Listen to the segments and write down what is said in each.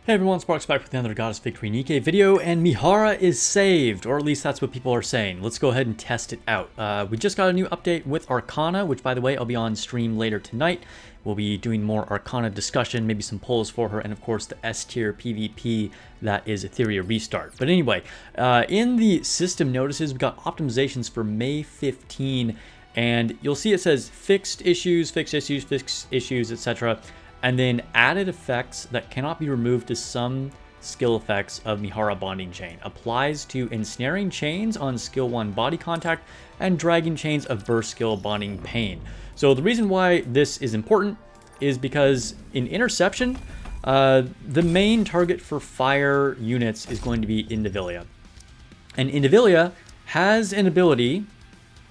Hey everyone, Sparks back with another Goddess Victory NIKKE video, and Mihara is saved, or at least that's what people are saying. Let's go ahead and test it out. We just got a new update with Arcana, which by the way, I'll be on stream later tonight. We'll be doing more Arcana discussion, maybe some polls for her, and of course the S tier PvP that is Etheria Restart. But anyway, in the system notices, we got optimizations for May 15, and you'll see it says fixed issues, etc. And then added effects that cannot be removed to some skill effects of Mihara Bonding Chain. Applies to ensnaring chains on skill 1 body contact and dragging chains of burst skill bonding pain. So the reason why this is important is because in interception, the main target for fire units is going to be Indivilia. And Indivilia has an ability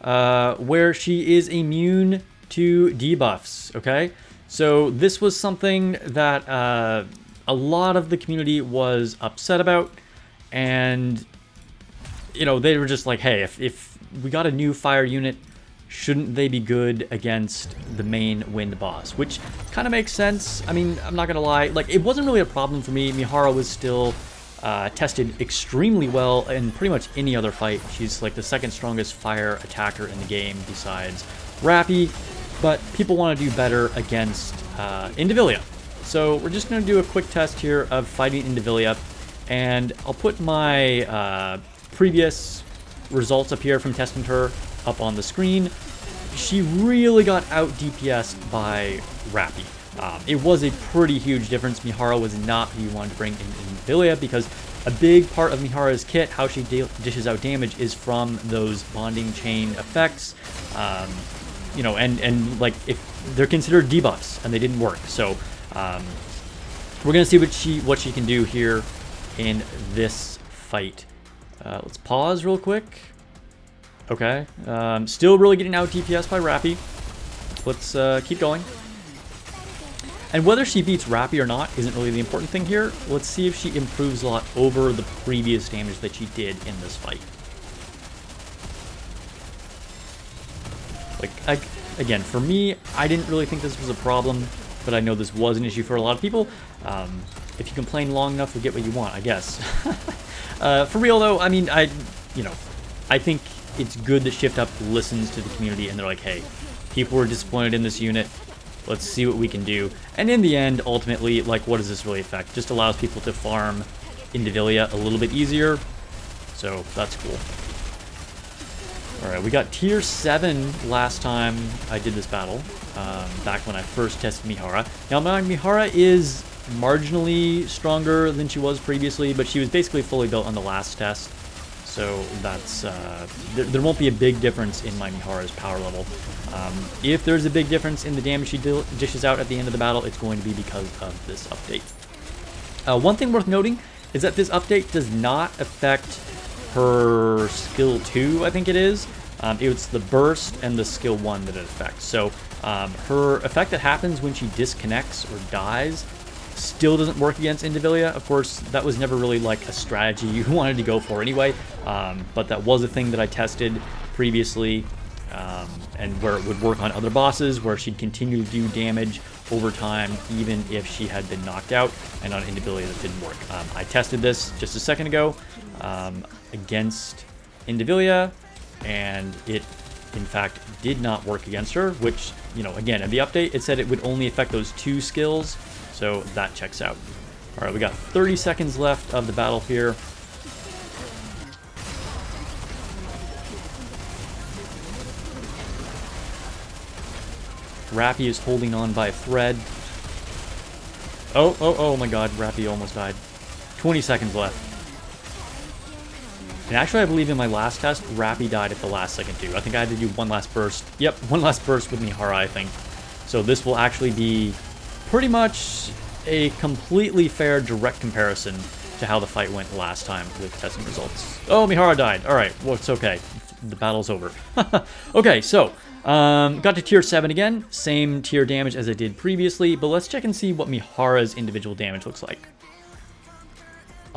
where she is immune to debuffs, okay? So this was something that a lot of the community was upset about, and you know, they were just like, hey, if we got a new fire unit, shouldn't they be good against the main wind boss? Which kind of makes sense. I mean, I'm not gonna lie, like, it wasn't really a problem for me. Mihara was still tested extremely well in pretty much any other fight. She's like the second strongest fire attacker in the game besides Rappy. But people want to do better against Indivilia. So we're just going to do a quick test here of fighting Indivilia. And I'll put my previous results up here from testing her up on the screen. She really got out DPS'd by Rappy. It was a pretty huge difference. Mihara was not who you wanted to bring in Indivilia because a big part of Mihara's kit, how she dishes out damage, is from those bonding chain effects. You know, and like, if they're considered debuffs and they didn't work. So we're gonna see what she can do here in this fight. Let's pause real quick. Okay, still really getting out DPS by Rappy. Let's keep going. And whether she beats Rappy or not isn't really the important thing here. Let's see if she improves a lot over the previous damage that she did in this fight. Like, again, for me, I didn't really think this was a problem, but I know this was an issue for a lot of people. If you complain long enough, you'll get what you want, I guess. For real, though, I mean, I think it's good that Shift Up listens to the community, and they're like, hey, people were disappointed in this unit. Let's see what we can do. And in the end, ultimately, like, what does this really affect? Just allows people to farm Indivilia a little bit easier, so that's cool. Alright, we got tier 7 last time I did this battle, back when I first tested Mihara. Now, my Mihara is marginally stronger than she was previously, but she was basically fully built on the last test. So that's, there won't be a big difference in my Mihara's power level. If there's a big difference in the damage she dishes out at the end of the battle, it's going to be because of this update. One thing worth noting is that this update does not affect her skill 2, I think it is. It's the burst and the skill 1 that it affects. So her effect that happens when she disconnects or dies still doesn't work against Indivilia. Of course, that was never really like a strategy you wanted to go for anyway, but that was a thing that I tested previously, and where it would work on other bosses, where she'd continue to do damage over time, even if she had been knocked out, and on Indivilia that didn't work. I tested this just a second ago against Indivilia, and it in fact did not work against her, which, you know, again, in the update it said it would only affect those 2 skills, so that checks out. Alright, we got 30 seconds left of the battle here. Rappy is holding on by a thread. Oh my god, Rappy almost died. 20 seconds left. And actually, I believe in my last test, Rappy died at the last second too. I think I had to do one last burst. Yep, one last burst with Mihara, I think. So this will actually be pretty much a completely fair, direct comparison to how the fight went last time with testing results. Oh, Mihara died. Alright, well, it's okay. The battle's over. Okay, so, got to tier 7 again. Same tier damage as I did previously, but let's check and see what Mihara's individual damage looks like.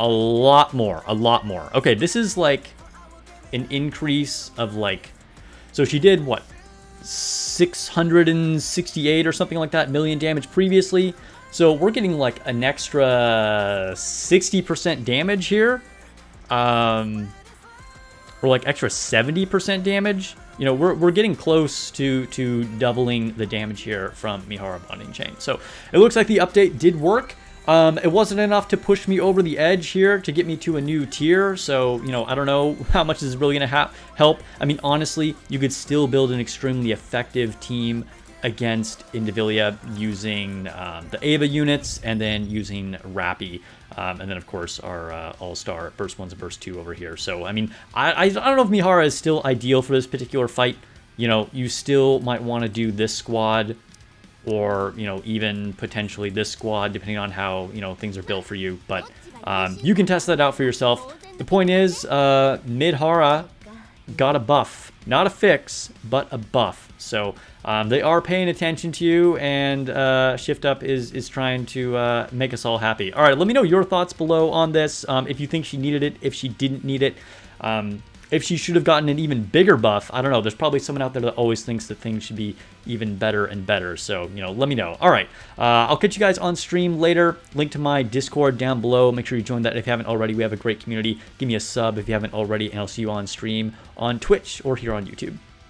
A lot more. Okay, this is like an increase of like, so she did what, 668 or something like that million damage previously. So we're getting like an extra 60% damage here. Or like extra 70% damage. You know, we're getting close to doubling the damage here from Mihara Bonding Chain. So it looks like the update did work. It wasn't enough to push me over the edge here to get me to a new tier. So, you know, I don't know how much this is really going to help. I mean, honestly, you could still build an extremely effective team against Indivilia using the Ava units and then using Rappy. And then, of course, our all-star Burst 1s and Burst 2 over here. So, I mean, I don't know if Mihara is still ideal for this particular fight. You know, you still might want to do this squad or, you know, even potentially this squad, depending on how, you know, things are built for you. But you can test that out for yourself. The point is, Mihara got a buff. Not a fix, but a buff. So they are paying attention to you, and Shift Up is trying to make us all happy. All right, let me know your thoughts below on this. If you think she needed it, if she didn't need it, if she should have gotten an even bigger buff. I don't know. There's probably someone out there that always thinks that things should be even better and better. So, you know, let me know. All right, I'll catch you guys on stream later. Link to my Discord down below. Make sure you join that if you haven't already. We have a great community. Give me a sub if you haven't already, and I'll see you on stream on Twitch or here on YouTube.